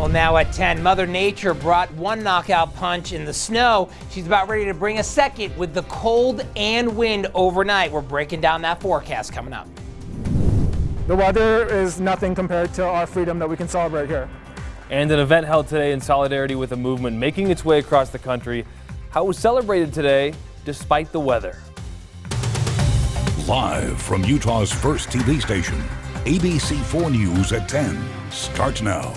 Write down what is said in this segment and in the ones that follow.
Well, now at 10, Mother Nature brought one knockout punch in the snow. She's about ready to bring a second with the cold and wind overnight. We're breaking down that forecast coming up. The weather is nothing compared to our freedom that we can celebrate here. And an event held today in solidarity with a movement making its way across the country. How it was celebrated today despite the weather. Live from Utah's first TV station, ABC4 News at 10 starts now.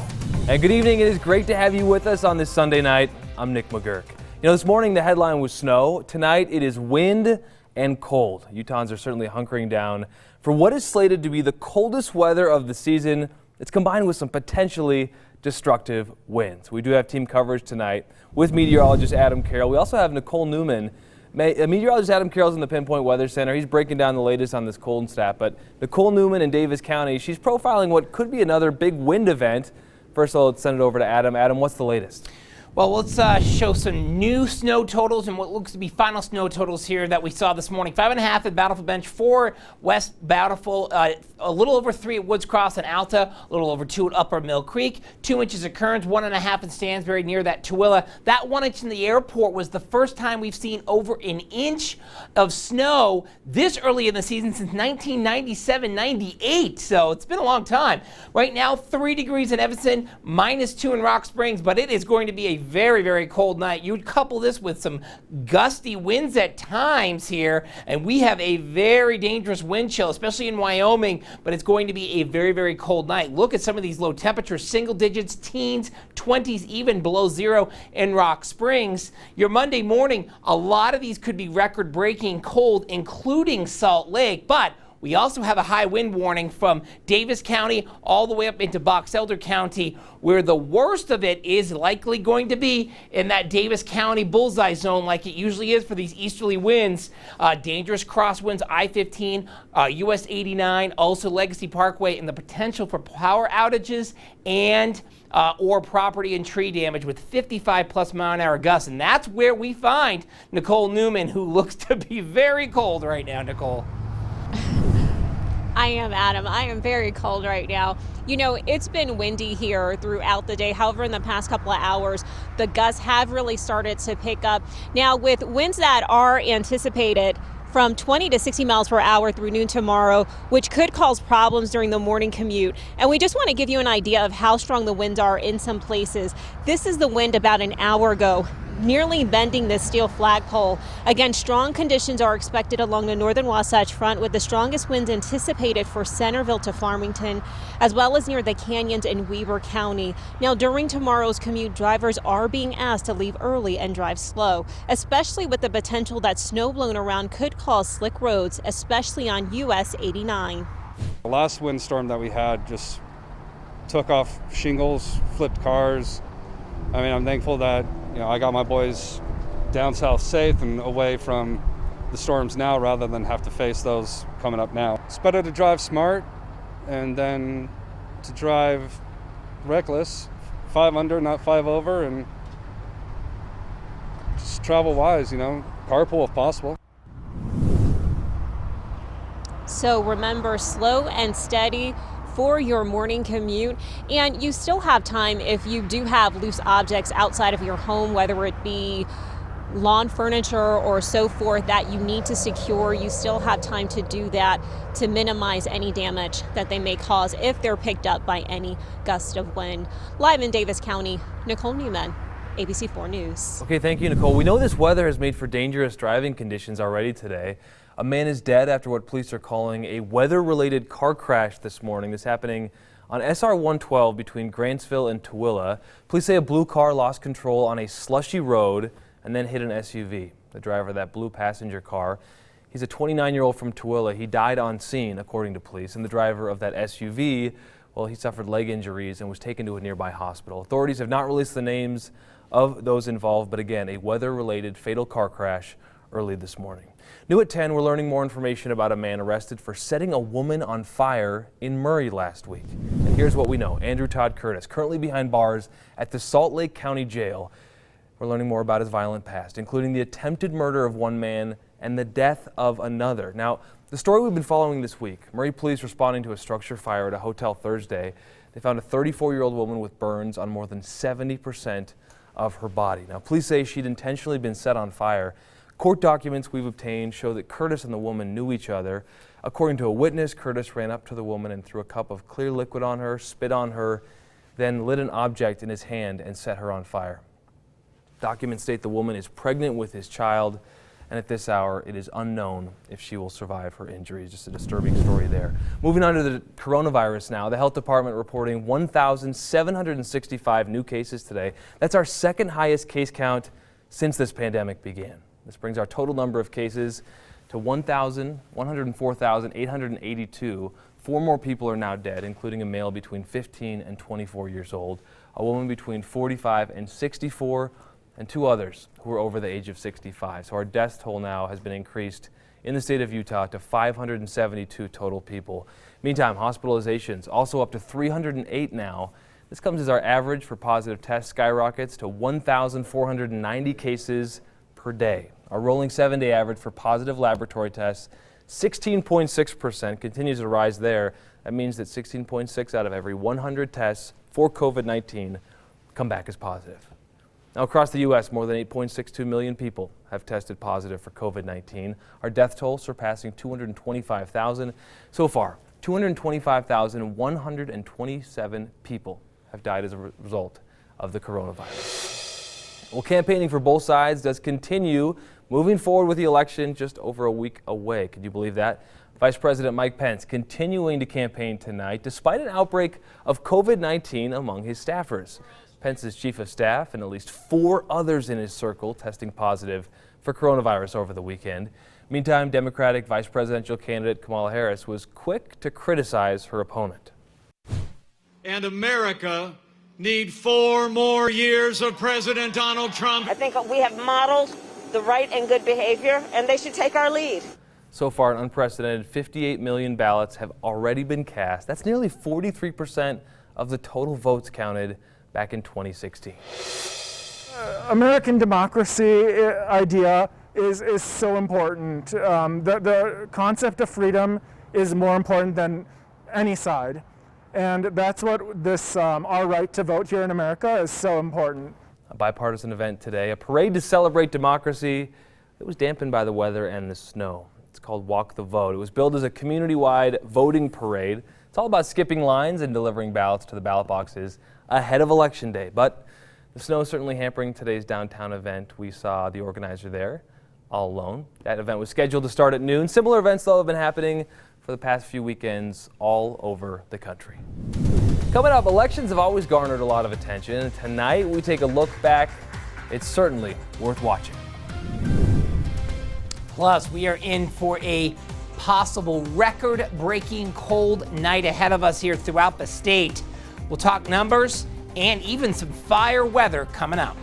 And good evening. It is great to have you with us on this Sunday night. I'm Nick McGurk. You know, this morning the headline was snow. Tonight it is wind and cold. Utahns are certainly hunkering down for what is slated to be the coldest weather of the season. It's combined with some potentially destructive winds. We do have team coverage tonight with meteorologist Adam Carroll. We also have Nicole Newman. Meteorologist Adam Carroll's in the Pinpoint Weather Center. He's breaking down the latest on this cold snap. But Nicole Newman in Davis County, she's profiling what could be another big wind event. First of all, let's send it over to Adam. Adam, what's the latest? Well, let's show some new snow totals and what looks to be final snow totals here that we saw this morning. 5.5 at Bountiful Bench, 4 West Bountiful, a little over 3 at Woods Cross and Alta, a little over 2 at Upper Mill Creek, 2 inches at Kearns, 1.5 in Stansbury near that Tooele. That 1 inch in the airport was the first time we've seen over an inch of snow this early in the season since 1997-98. So it's been a long time. Right now, 3 degrees in Evanston, -2 in Rock Springs, but it is going to be a very, very cold night. You would couple this with some gusty winds at times here, and we have a very dangerous wind chill, especially in Wyoming, but it's going to be a very, very cold night. Look at some of these low temperatures, single digits, teens, 20s, even below 0 in Rock Springs. Your Monday morning, a lot of these could be record-breaking cold, including Salt Lake, but we also have a high wind warning from Davis County all the way up into Box Elder County, where the worst of it is likely going to be in that Davis County bullseye zone like it usually is for these easterly winds. Dangerous crosswinds, I-15, US 89, also Legacy Parkway, and the potential for power outages and or property and tree damage with 55+ mile-an-hour gusts. And that's where we find Nicole Newman, who looks to be very cold right now. Nicole. I am, Adam. I am very cold right now. You know, it's been windy here throughout the day. However, in the past couple of hours, the gusts have really started to pick up. Now, with winds that are anticipated from 20 to 60 miles per hour through noon tomorrow, which could cause problems during the morning commute. And we just want to give you an idea of how strong the winds are in some places. This is the wind about an hour ago, nearly bending this steel flagpole. Again, strong conditions are expected along the northern Wasatch Front, with the strongest winds anticipated for Centerville to Farmington, as well as near the canyons in Weber County. Now, during tomorrow's commute, drivers are being asked to leave early and drive slow, especially with the potential that snow blown around could cause slick roads, especially on US 89. The last windstorm that we had just took off shingles, flipped cars. I mean, I'm thankful that I got my boys down south safe and away from the storms now rather than have to face those coming up now. It's better to drive smart and then to drive reckless, 5 under, not 5 over, and just travel wise, carpool if possible. So remember, slow and steady for your morning commute, and you still have time if you do have loose objects outside of your home, whether it be lawn furniture or so forth that you need to secure. You still have time to do that to minimize any damage that they may cause if they're picked up by any gust of wind. Live in Davis County, Nicole Newman, ABC4 News. Okay, thank you, Nicole. We know this weather has made for dangerous driving conditions already today. A man is dead after what police are calling a weather-related car crash this morning. This happening on SR 112 between Grantsville and Tooele. Police say a blue car lost control on a slushy road and then hit an SUV. The driver of that blue passenger car, he's a 29-year-old from Tooele. He died on scene, according to police. And the driver of that SUV, well, he suffered leg injuries and was taken to a nearby hospital. Authorities have not released the names of those involved, but again, a weather-related fatal car crash early this morning. New at 10, we're learning more information about a man arrested for setting a woman on fire in Murray last week. And here's what we know. Andrew Todd Curtis, currently behind bars at the Salt Lake County Jail. We're learning more about his violent past, including the attempted murder of one man and the death of another. Now, the story we've been following this week, Murray police responding to a structure fire at a hotel Thursday. They found a 34-year-old woman with burns on more than 70% of her body. Now, police say she'd intentionally been set on fire. Court documents we've obtained show that Curtis and the woman knew each other. According to a witness, Curtis ran up to the woman and threw a cup of clear liquid on her, spit on her, then lit an object in his hand and set her on fire. Documents state the woman is pregnant with his child, and at this hour, it is unknown if she will survive her injuries. Just a disturbing story there. Moving on to the coronavirus now. The health department reporting 1,765 new cases today. That's our second highest case count since this pandemic began. This brings our total number of cases to 104,882. 4 more people are now dead, including a male between 15 and 24 years old, a woman between 45 and 64, and 2 others who are over the age of 65. So our death toll now has been increased in the state of Utah to 572 total people. Meantime, hospitalizations also up to 308 now. This comes as our average for positive tests skyrockets to 1,490 cases per day. Our rolling 7-day average for positive laboratory tests, 16.6%, continues to rise there. That means that 16.6 out of every 100 tests for COVID-19 come back as positive. Now, across the U.S., more than 8.62 million people have tested positive for COVID-19. Our death toll surpassing 225,000. So far, 225,127 people have died as a result of the coronavirus. Well, campaigning for both sides does continue, moving forward with the election just over a week away. Could you believe that? Vice President Mike Pence continuing to campaign tonight despite an outbreak of COVID-19 among his staffers. Pence's chief of staff and at least 4 others in his circle testing positive for coronavirus over the weekend. Meantime, Democratic vice presidential candidate Kamala Harris was quick to criticize her opponent. And America need 4 more years of President Donald Trump. I think we have modeled the right and good behavior, and they should take our lead. So far, an unprecedented 58 million ballots have already been cast. That's nearly 43% of the total votes counted back in 2016. American democracy idea is so important. The concept of freedom is more important than any side. And that's what this, our right to vote here in America is so important. A bipartisan event today, a parade to celebrate democracy. It was dampened by the weather and the snow. It's called Walk the Vote. It was billed as a community-wide voting parade. It's all about skipping lines and delivering ballots to the ballot boxes ahead of Election Day. But the snow is certainly hampering today's downtown event. We saw the organizer there all alone. That event was scheduled to start at noon. Similar events, though, have been happening for the past few weekends all over the country. Coming up, elections have always garnered a lot of attention. Tonight, we take a look back. It's certainly worth watching. Plus, we are in for a possible record-breaking cold night ahead of us here throughout the state. We'll talk numbers and even some fire weather coming up.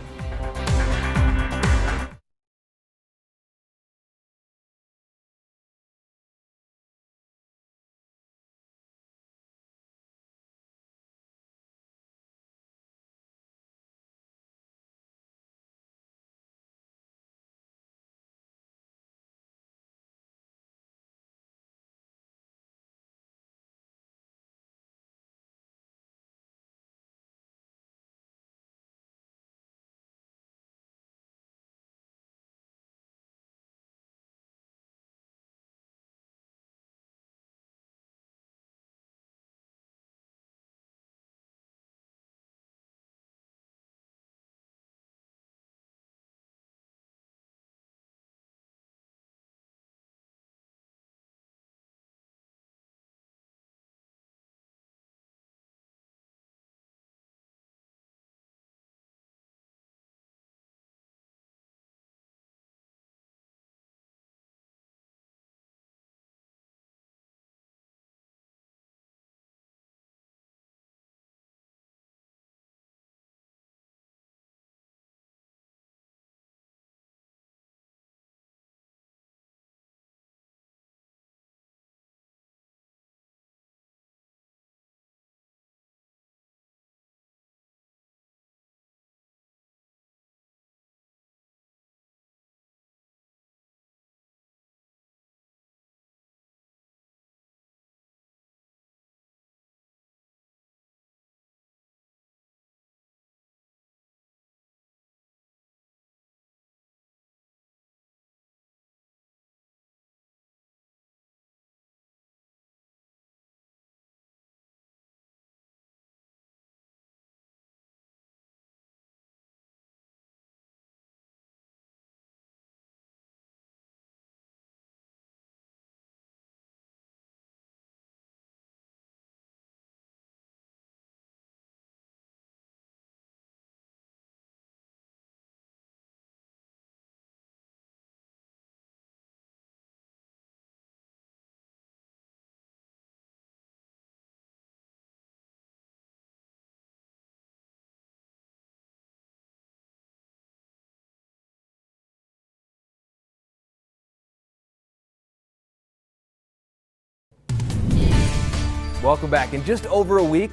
Welcome back. In just over a week,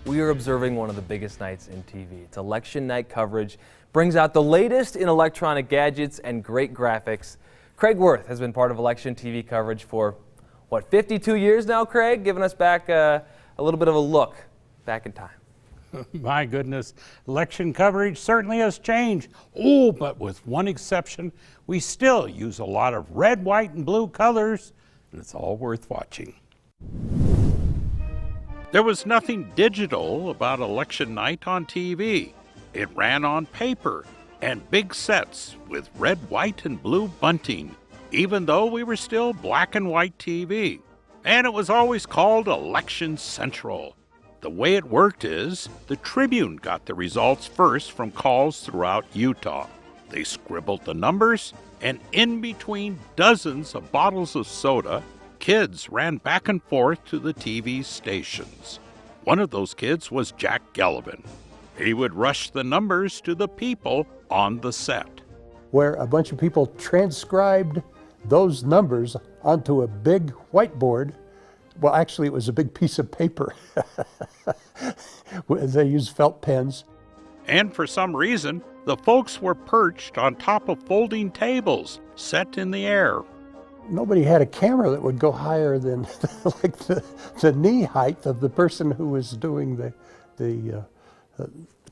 we are observing one of the biggest nights in TV. It's election night coverage. Brings out the latest in electronic gadgets and great graphics. Craig Worth has been part of election TV coverage for, 52 years now, Craig? Giving us back a little bit of a look back in time. My goodness, election coverage certainly has changed. Oh, but with one exception, we still use a lot of red, white, and blue colors, and it's all worth watching. There was nothing digital about election night on TV. It ran on paper and big sets with red, white, and blue bunting, even though we were still black and white TV. And it was always called Election Central. The way it worked is the Tribune got the results first from calls throughout Utah. They scribbled the numbers, and in between dozens of bottles of soda, kids ran back and forth to the TV stations. One of those kids was Jack Gellivan. He would rush the numbers to the people on the set, where a bunch of people transcribed those numbers onto a big whiteboard. Well, actually, it was a big piece of paper. They used felt pens. And for some reason, the folks were perched on top of folding tables set in the air. Nobody had a camera that would go higher than like the knee height of the person who was doing the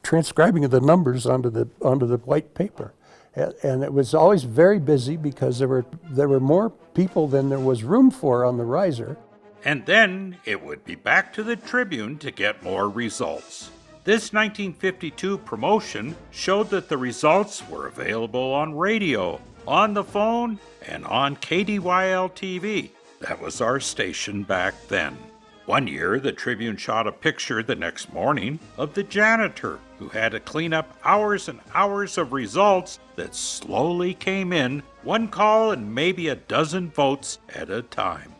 transcribing of the numbers onto the white paper. And it was always very busy because there were more people than there was room for on the riser. And then it would be back to the Tribune to get more results. This 1952 promotion showed that the results were available on radio, on the phone, and on KDYL-TV. That was our station back then. One year, the Tribune shot a picture the next morning of the janitor who had to clean up hours and hours of results that slowly came in, one call and maybe a dozen votes at a time.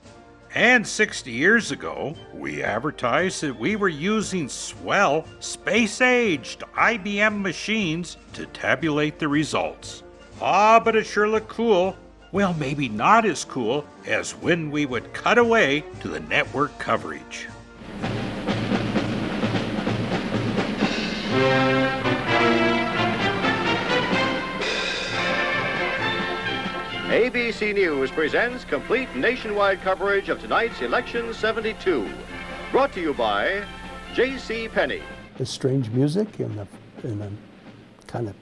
And 60 years ago, we advertised that we were using swell, space-aged IBM machines to tabulate the results. But it sure looked cool. Well, maybe not as cool as when we would cut away to the network coverage. ABC News presents complete nationwide coverage of tonight's Election 72. Brought to you by J.C. Penney. The strange music and a kind of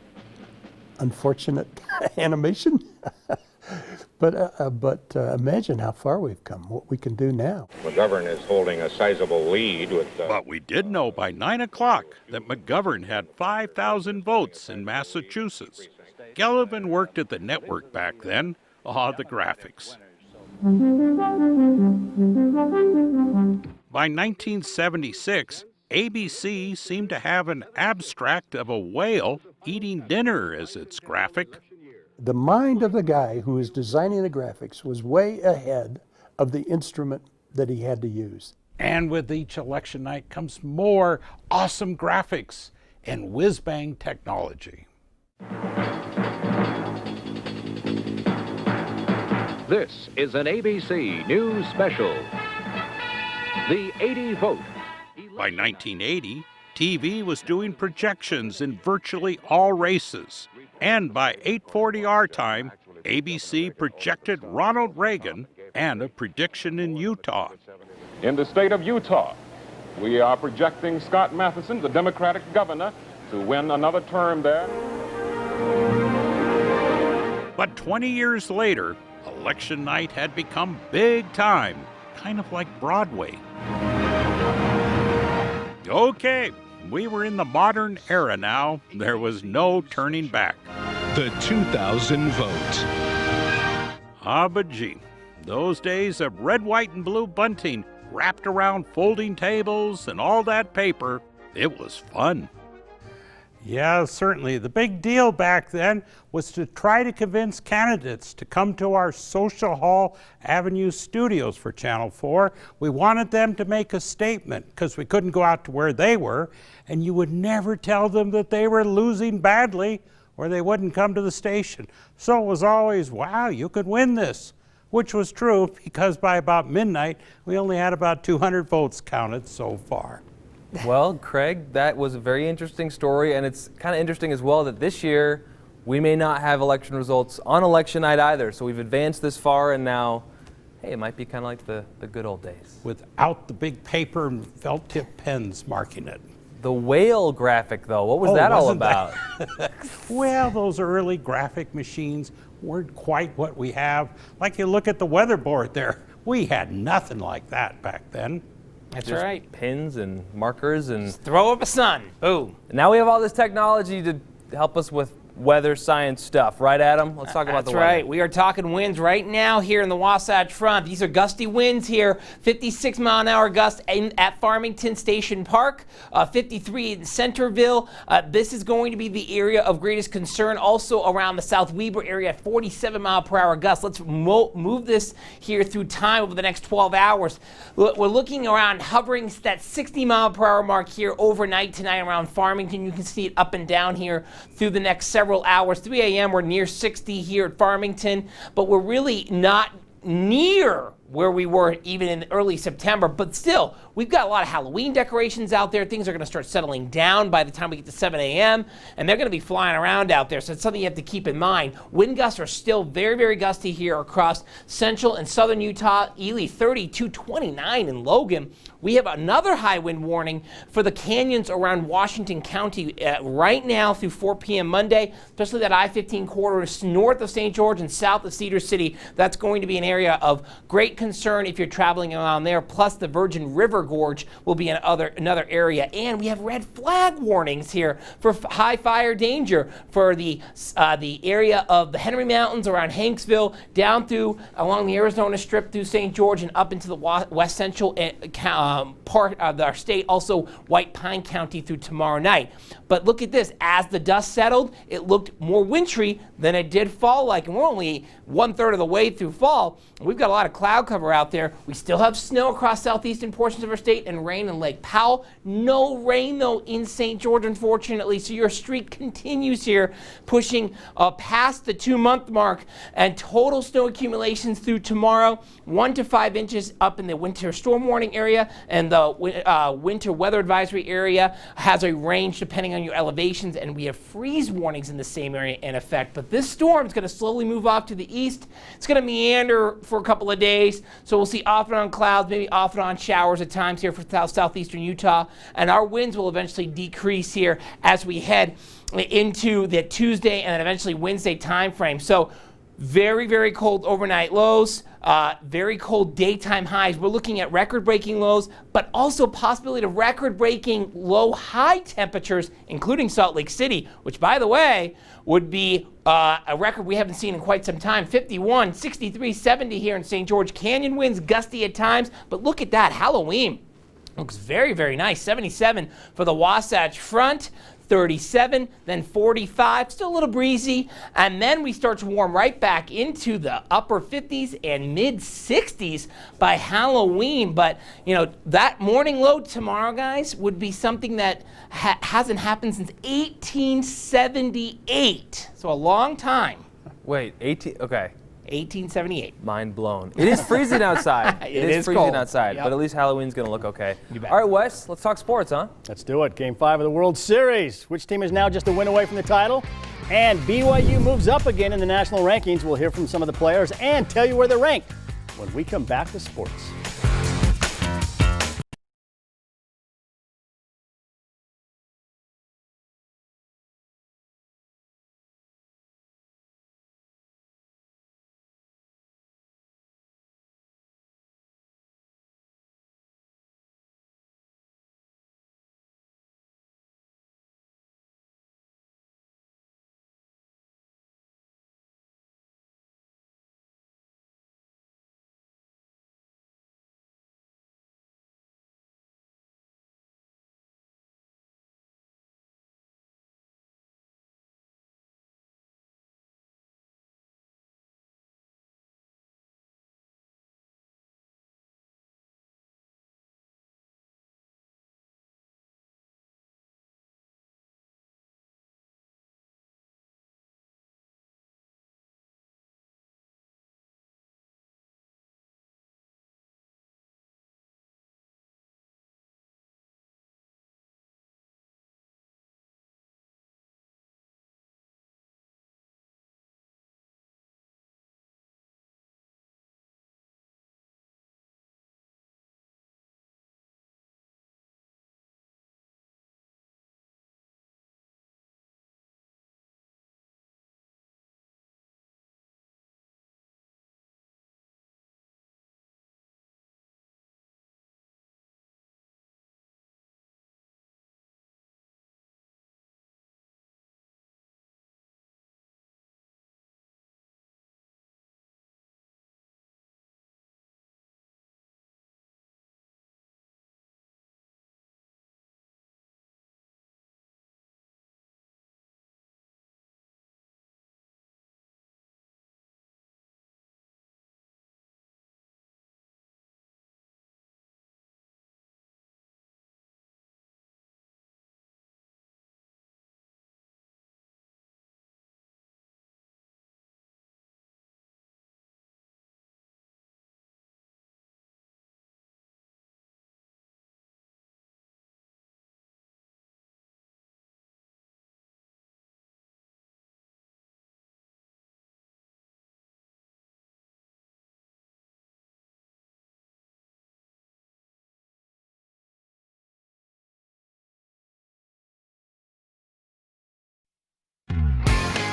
unfortunate animation. But imagine how far we've come, what we can do now. McGovern is holding a sizable lead with... But we did know by 9 o'clock that McGovern had 5,000 votes in Massachusetts. Gellivan worked at the network back then. The graphics. By 1976, ABC seemed to have an abstract of a whale eating dinner as its graphic. The mind of the guy who was designing the graphics was way ahead of the instrument that he had to use. And with each election night comes more awesome graphics and whiz-bang technology. This is an ABC News Special. The 80 Vote. By 1980, TV was doing projections in virtually all races. And by 8:40 our time, ABC projected Ronald Reagan and a prediction in Utah. In the state of Utah, we are projecting Scott Matheson, the Democratic governor, to win another term there. But 20 years later, election night had become big time, kind of like Broadway. Okay, we were in the modern era now. There was no turning back. The 2000 vote. But gee, those days of red, white, and blue bunting wrapped around folding tables and all that paper, it was fun. Yeah, certainly. The big deal back then was to try to convince candidates to come to our Social Hall Avenue studios for Channel 4. We wanted them to make a statement because we couldn't go out to where they were, and you would never tell them that they were losing badly or they wouldn't come to the station. So it was always, wow, you could win this. which was true because by about midnight, we only had about 200 votes counted so far. Well, Craig, that was a very interesting story, and it's kind of interesting as well that this year we may not have election results on election night either. So we've advanced this far, and now, hey, it might be kind of like the good old days. Without the big paper and felt tip pens marking it. The whale graphic, though, what was that all about? Well, those early graphic machines weren't quite what we have. Like you look at the weather board there, we had nothing like that back then. That's Just right. Pins and markers and Just throw up a sun. Boom. Now we have all this technology to help us with weather science stuff, right, Adam? Let's talk about the weather. That's right. We are talking winds right now here in the Wasatch Front. These are gusty winds here, 56-mile-an-hour gusts at Farmington Station Park, 53 in Centerville. This is going to be the area of greatest concern. Also around the South Weber area at 47-mile-per-hour gusts. Let's move this here through time over the next 12 hours. We're looking around hovering that 60-mile-per-hour mark here overnight tonight around Farmington. You can see it up and down here through the next several hours. 3 a.m. we're near 60 here at Farmington, but we're really not near where we were even in early September, but still, we've got a lot of Halloween decorations out there. Things are going to start settling down by the time we get to 7 a.m., and they're going to be flying around out there, so it's something you have to keep in mind. Wind gusts are still very, very gusty here across central and southern Utah. Ely 30 to 29 in Logan. We have another high wind warning for the canyons around Washington County right now through 4 p.m. Monday, especially that I-15 corridor north of St. George and south of Cedar City. That's going to be an area of great concern if you're traveling around there. Plus, the Virgin River Gorge will be another area. And we have red flag warnings here for high fire danger for the area of the Henry Mountains around Hanksville, down through along the Arizona Strip through St. George and up into the west central part of our state, also White Pine County through tomorrow night. But look at this, as the dust settled, it looked more wintry than it did fall-like, and we're only 1/3 of the way through fall. We've got a lot of cloud cover out there. We still have snow across southeastern portions of our state and rain in Lake Powell. No rain, though, in St. George, unfortunately, so your streak continues here, pushing past the 2-month mark, and total snow accumulations through tomorrow, 1 to 5 inches up in the winter storm warning area, and the winter weather advisory area has a range depending on your elevations, and we have freeze warnings in the same area in effect. But this storm is going to slowly move off to the east. It's going to meander for a couple of days, so we'll see off and on clouds, maybe off and on showers at times here for southeastern Utah, and our winds will eventually decrease here as we head into the Tuesday and then eventually Wednesday time frame. So very, very cold overnight lows, very cold daytime highs. We're looking at record-breaking lows, but also possibility of record-breaking low-high temperatures, including Salt Lake City, which, by the way, would be a record we haven't seen in quite some time. 51, 63, 70 here in St. George. Canyon winds gusty at times, but look at that. Halloween looks very, very nice. 77 for the Wasatch Front. 37, then 45, still a little breezy, and then we start to warm right back into the upper 50s and mid 60s by Halloween. But you know, that morning low tomorrow, guys, would be something that hasn't happened since 1878, so a long time. Wait, 1878. Mind blown. It is freezing outside. It is freezing cold. outside, Yep. but at least Halloween's going to look okay. You bet. All right, Wes, let's talk sports, huh? Let's do it. Game 5 of the World Series. Which team is now just a win away from the title? And BYU moves up again in the national rankings. We'll hear from some of the players and tell you where they're ranked when we come back to sports.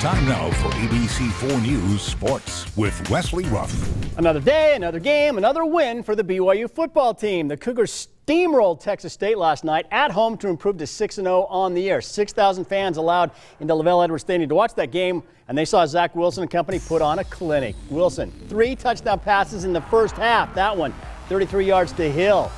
Time now for ABC4 News Sports with Wesley Ruff. Another day, another game, another win for the BYU football team. The Cougars steamrolled Texas State last night at home to improve to 6-0 on the year. 6,000 fans allowed into Lavelle Edwards Stadium to watch that game, and they saw Zach Wilson and company put on a clinic. Wilson, 3 touchdown passes in the first half. That one, 33 yards to Hill.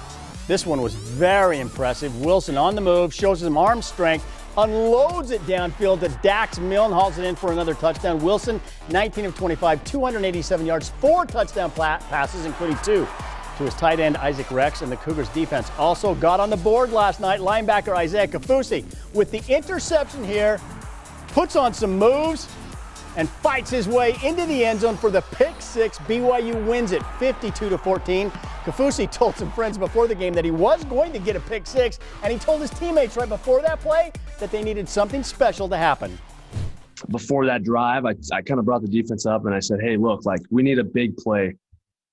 This one was very impressive. Wilson on the move, shows some arm strength, unloads it downfield to Dax Milne, hauls it in for another touchdown. Wilson, 19 of 25, 287 yards, 4 touchdown passes, including 2 to his tight end Isaac Rex. And the Cougars defense also got on the board last night. Linebacker Isaiah Kafusi with the interception here, puts on some moves and fights his way into the end zone for the pick 6. BYU wins it 52-14. Kafusi told some friends before the game that he was going to get a pick 6, and he told his teammates right before that play that they needed something special to happen. Before that drive, I kind of brought the defense up and I said, hey, look, like we need a big play. I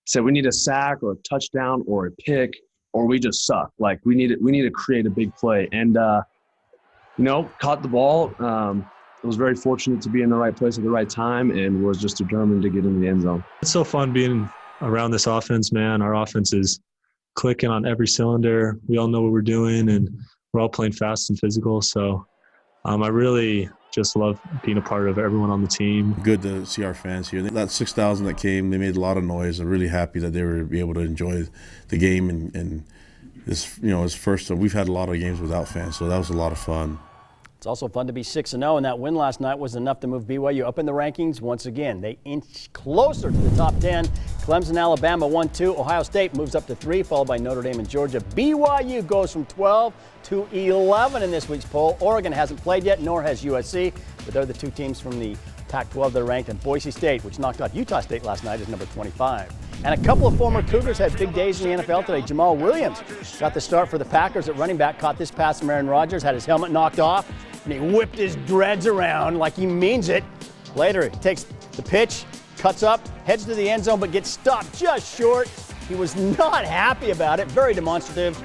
said we need a sack or a touchdown or a pick, or we just suck. Like we need to create a big play. And caught the ball. I was very fortunate to be in the right place at the right time and was just determined to get in the end zone. It's so fun being around this offense, man. Our offense is clicking on every cylinder. We all know what we're doing, and we're all playing fast and physical. So I really just love being a part of everyone on the team. Good to see our fans here. That 6,000 that came, they made a lot of noise. I'm really happy that they were able to enjoy the game. And this, is first. We've had a lot of games without fans, so that was a lot of fun. It's also fun to be 6-0, and that win last night was enough to move BYU up in the rankings once again. They inch closer to the top 10. Clemson, Alabama 1-2. Ohio State moves up to 3, followed by Notre Dame and Georgia. BYU goes from 12 to 11 in this week's poll. Oregon hasn't played yet, nor has USC, but they're the 2 teams from the Pac-12 that are ranked. And Boise State, which knocked out Utah State last night, is number 25. And a couple of former Cougars had big days in the NFL today. Jamal Williams got the start for the Packers at running back, caught this pass from Aaron Rodgers, had his helmet knocked off, and he whipped his dreads around like he means it. Later, he takes the pitch, cuts up, heads to the end zone, but gets stopped just short. He was not happy about it, very demonstrative,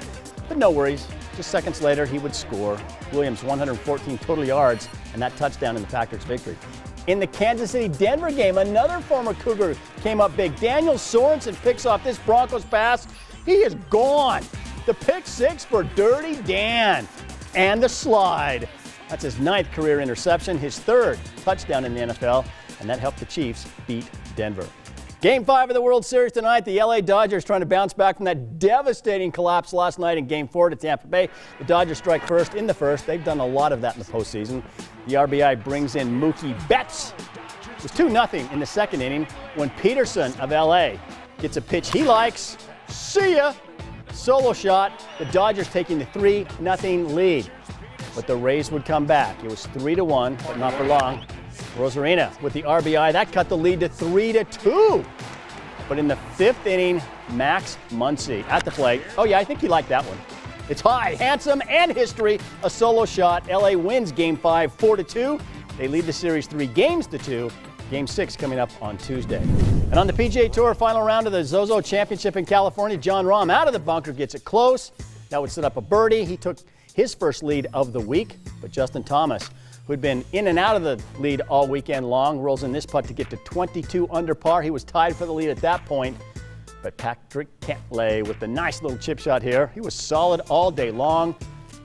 but no worries. Just seconds later, he would score. Williams, 114 total yards, and that touchdown in the Packers' victory. In the Kansas City-Denver game, another former Cougar came up big. Daniel Sorensen picks off this Broncos pass. He is gone. The pick 6 for Dirty Dan. And the slide. That's his 9th career interception, his 3rd touchdown in the NFL, and that helped the Chiefs beat Denver. Game 5 of the World Series tonight. The LA Dodgers trying to bounce back from that devastating collapse last night in Game 4 to Tampa Bay. The Dodgers strike first in the first. They've done a lot of that in the postseason. The RBI brings in Mookie Betts. It was 2-0 in the second inning when Peterson of LA gets a pitch he likes. See ya! Solo shot. The Dodgers taking the 3-0 lead. But the Rays would come back. It was 3-1, but not for long. Rosarina with the RBI. That cut the lead to 3-2. But in the 5th inning, Max Muncy at the plate. Oh, yeah, I think he liked that one. It's high, handsome, and history. A solo shot. LA wins Game 5 4-2. They lead the series 3-2. Game 6 coming up on Tuesday. And on the PGA Tour final round of the Zozo Championship in California, Jon Rahm out of the bunker gets it close. That would set up a birdie. He took his first lead of the week, but Justin Thomas, who'd been in and out of the lead all weekend long, rolls in this putt to get to 22 under par. He was tied for the lead at that point, but Patrick Cantlay with the nice little chip shot here. He was solid all day long,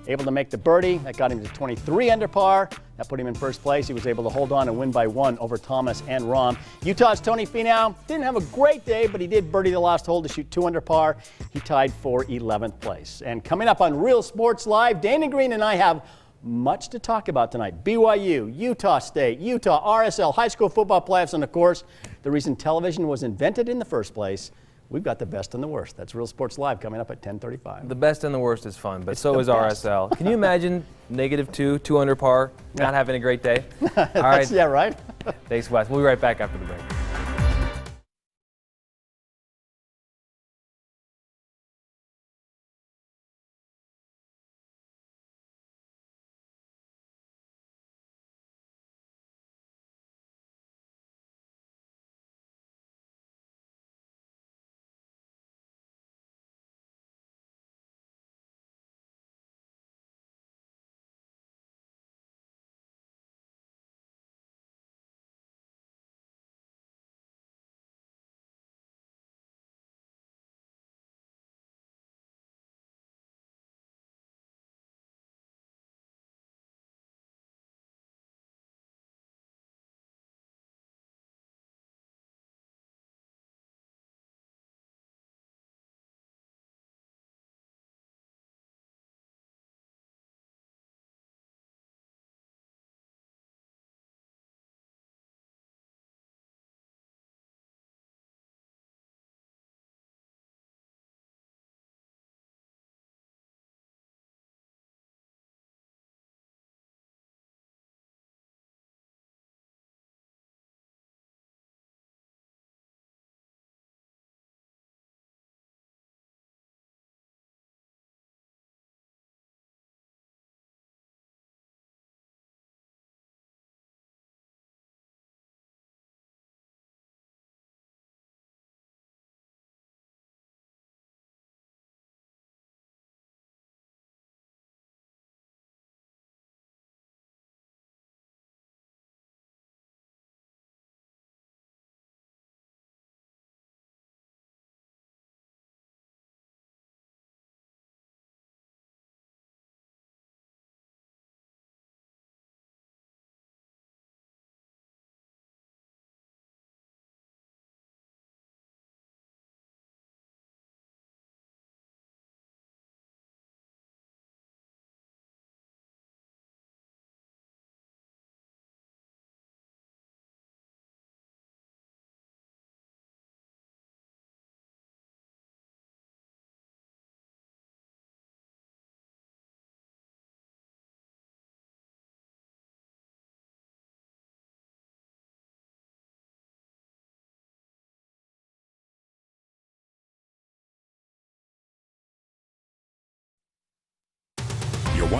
able to make the birdie. That got him to 23 under par. That put him in first place. He was able to hold on and win by 1 over Thomas and Rahm. Utah's Tony Finau didn't have a great day, but he did birdie the last hole to shoot 2 under par. He tied for 11th place. And coming up on Real Sports Live, Dana Green and I have much to talk about tonight. BYU, Utah State, Utah, RSL, high school football playoffs, and of course, the reason television was invented in the first place. We've got the best and the worst. That's Real Sports Live coming up at 10:35. The best and the worst is fun, but so is RSL. Can you imagine -2, 2 under par, not having a great day? All right. Yeah, right? Thanks, Wes. We'll be right back after the break.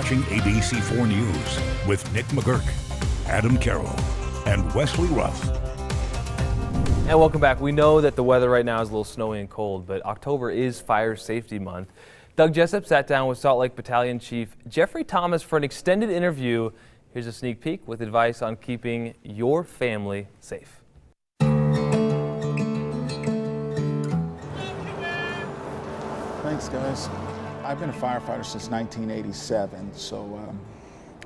watching ABC4 News with Nick McGurk, Adam Carroll, and Wesley Ruff. And welcome back. We know that the weather right now is a little snowy and cold, but October is Fire Safety Month. Doug Jessup sat down with Salt Lake Battalion Chief Jeffrey Thomas for an extended interview. Here's a sneak peek with advice on keeping your family safe. Thanks, guys. I've been a firefighter since 1987, so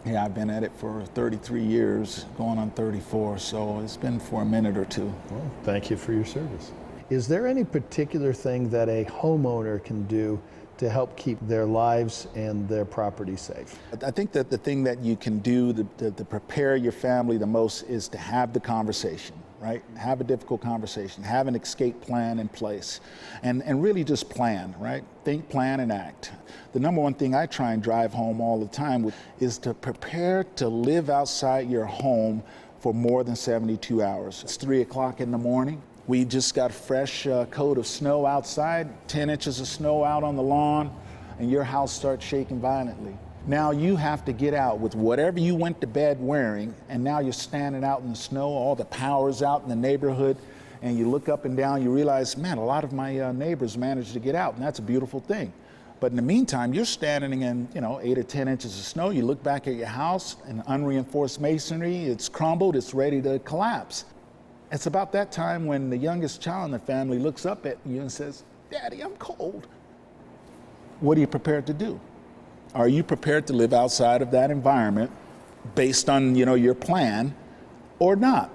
yeah, I've been at it for 33 years, going on 34, so it's been for a minute or two. Well, thank you for your service. Is there any particular thing that a homeowner can do to help keep their lives and their property safe? I think that the thing that you can do to prepare your family the most is to have the conversation, right? Have a difficult conversation, have an escape plan in place, and really just plan, right? Think, plan, and act. The number one thing I try and drive home all the time is to prepare to live outside your home for more than 72 hours. It's 3 o'clock in the morning. We just got a fresh coat of snow outside, 10 inches of snow out on the lawn, and your house starts shaking violently. Now you have to get out with whatever you went to bed wearing, and now you're standing out in the snow, all the power's out in the neighborhood, and you look up and down, you realize, man, a lot of my neighbors managed to get out, and that's a beautiful thing. But in the meantime, you're standing in, 8 or 10 inches of snow. You look back at your house, and unreinforced masonry, it's crumbled, it's ready to collapse. It's about that time when the youngest child in the family looks up at you and says, "Daddy, I'm cold." What are you prepared to do? Are you prepared to live outside of that environment based on, your plan or not?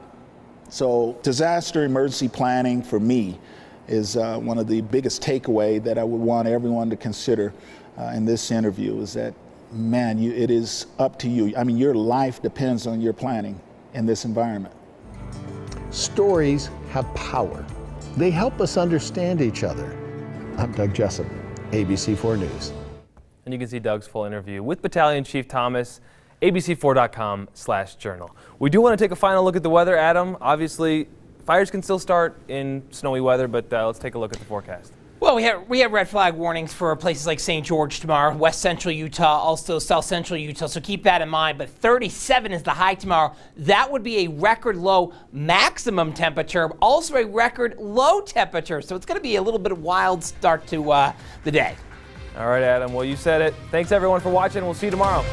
So disaster emergency planning for me is one of the biggest takeaway that I would want everyone to consider in this interview is that, man, it is up to you. I mean, your life depends on your planning in this environment. Stories have power. They help us understand each other. I'm Doug Jessup, ABC4 News. And you can see Doug's full interview with Battalion Chief Thomas, abc4.com/journal. We do want to take a final look at the weather, Adam. Obviously, fires can still start in snowy weather, but let's take a look at the forecast. Well, we have red flag warnings for places like St. George tomorrow, west central Utah, also south central Utah, so keep that in mind. But 37 is the high tomorrow. That would be a record low maximum temperature, also a record low temperature. So it's going to be a little bit of wild start to the day. All right, Adam. Well, you said it. Thanks, everyone, for watching. We'll see you tomorrow.